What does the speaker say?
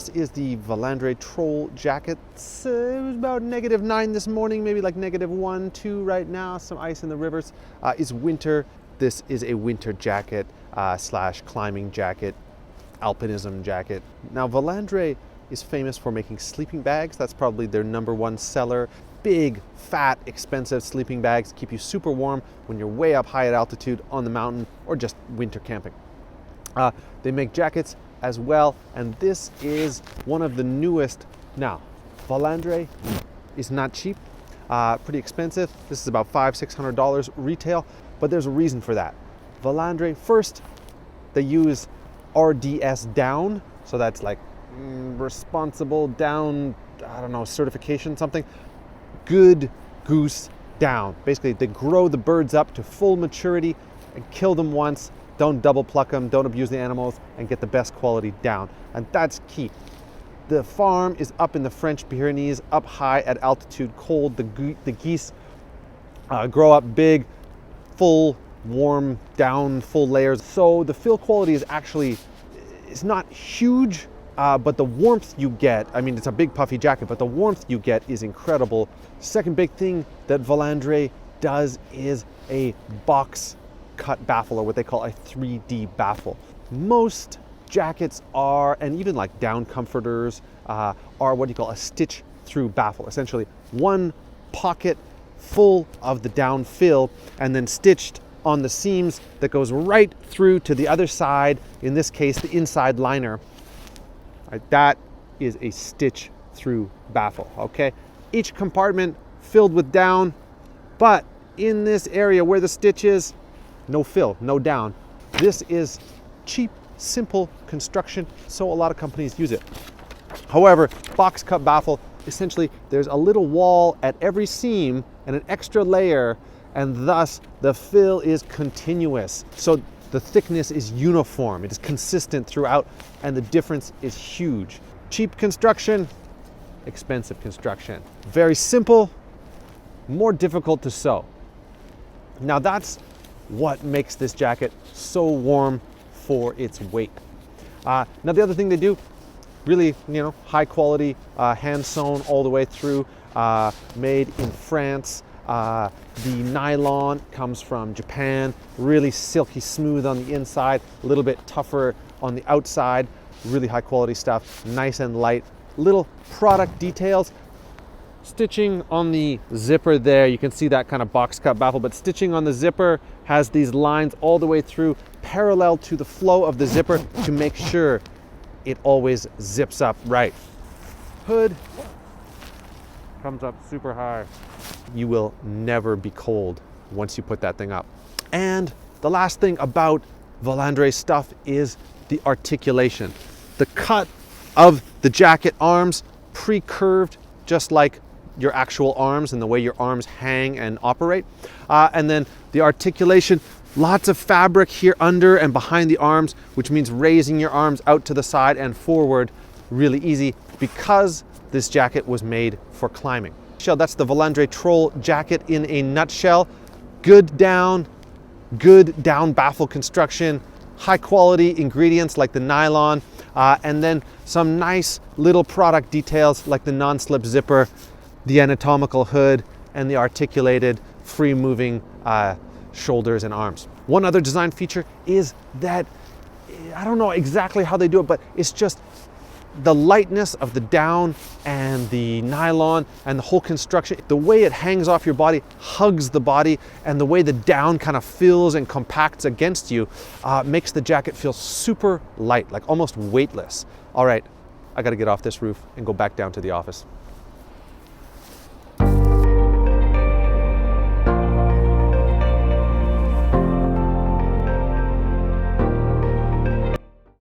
This is the Valandre Troll Jacket. It was about -9 this morning, maybe like -1, 2 right now. Some ice in the rivers. It's winter. This is a winter jacket slash climbing jacket, alpinism jacket. Now Valandre is famous for making sleeping bags. That's probably their #1 seller. Big, fat, expensive sleeping bags keep you super warm when you're way up high at altitude on the mountain or just winter camping. They make jackets as well, and this is one of the newest. Now, Valandre is not cheap, pretty expensive. This is about $500-600 retail, but there's a reason for that. Valandre, first, they use RDS down, so that's like responsible down, I don't know, certification, something. Good goose down. Basically, they grow the birds up to full maturity and kill them once. Don't double pluck them, don't abuse the animals, and get the best quality down. And that's key. The farm is up in the French Pyrenees, up high at altitude, cold. The geese grow up big, full, warm, down, full layers. So the fill quality is actually, it's not huge, but the warmth you get, I mean, it's a big puffy jacket, but the warmth you get is incredible. Second big thing that Valandre does is a box cut baffle, or what they call a 3D baffle. Most jackets are, and even like down comforters, are what you call a stitch through baffle. Essentially one pocket full of the down fill and then stitched on the seams that goes right through to the other side, in this case the inside liner. Right, that is a stitch through baffle, okay? Each compartment filled with down, but in this area where the stitch is, no fill, no down. This is cheap, simple construction, so a lot of companies use it. However, box cut baffle, essentially there's a little wall at every seam and an extra layer, and thus the fill is continuous. So the thickness is uniform, it is consistent throughout, and the difference is huge. Cheap construction, expensive construction. Very simple, more difficult to sew. Now that's what makes this jacket so warm for its weight. Now the other thing they do, really, high quality, hand sewn all the way through, made in France. The nylon comes from Japan, really silky smooth on the inside, a little bit tougher on the outside, really high quality stuff, nice and light. Little product details. Stitching on the zipper there, you can see that kind of box cut baffle, but stitching on the zipper has these lines all the way through, parallel to the flow of the zipper to make sure it always zips up right. Hood comes up super high. You will never be cold once you put that thing up. And the last thing about Valandre stuff is the articulation. The cut of the jacket arms, pre-curved, just like your actual arms and the way your arms hang and operate. And then the articulation, lots of fabric here under and behind the arms, which means raising your arms out to the side and forward really easy, because this jacket was made for climbing. So that's the Valandre Troll Jacket in a nutshell. Good down baffle construction, high quality ingredients like the nylon, and then some nice little product details like the non-slip zipper, the anatomical hood, and the articulated, free-moving shoulders and arms. One other design feature is that, I don't know exactly how they do it, but it's just the lightness of the down and the nylon and the whole construction. The way it hangs off your body, hugs the body, and the way the down kind of fills and compacts against you makes the jacket feel super light, like almost weightless. All right, I gotta get off this roof and go back down to the office.